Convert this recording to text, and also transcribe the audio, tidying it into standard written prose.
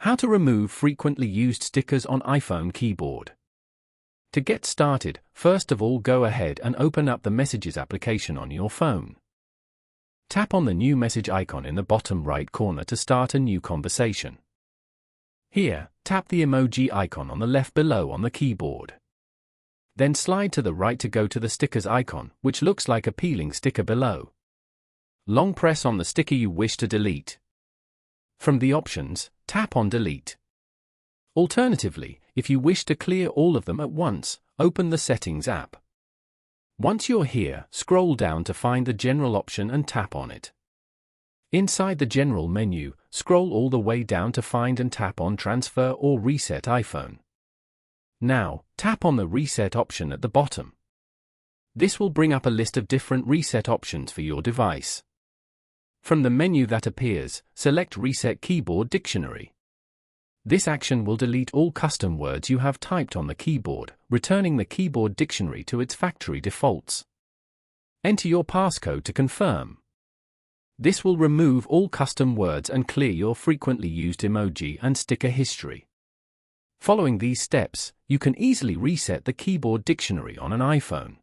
How to remove frequently used stickers on iPhone keyboard. To get started, first of all go ahead and open up the Messages application on your phone. Tap on the new message icon in the bottom right corner to start a new conversation. Here, tap the emoji icon on the left below on the keyboard. Then slide to the right to go to the stickers icon, which looks like a peeling sticker below. Long press on the sticker you wish to delete. From the options, tap on Delete. Alternatively, if you wish to clear all of them at once, open the Settings app. Once you're here, scroll down to find the General option and tap on it. Inside the General menu, scroll all the way down to find and tap on Transfer or Reset iPhone. Now, tap on the Reset option at the bottom. This will bring up a list of different reset options for your device. From the menu that appears, select Reset Keyboard Dictionary. This action will delete all custom words you have typed on the keyboard, returning the keyboard dictionary to its factory defaults. Enter your passcode to confirm. This will remove all custom words and clear your frequently used emoji and sticker history. Following these steps, you can easily reset the keyboard dictionary on an iPhone.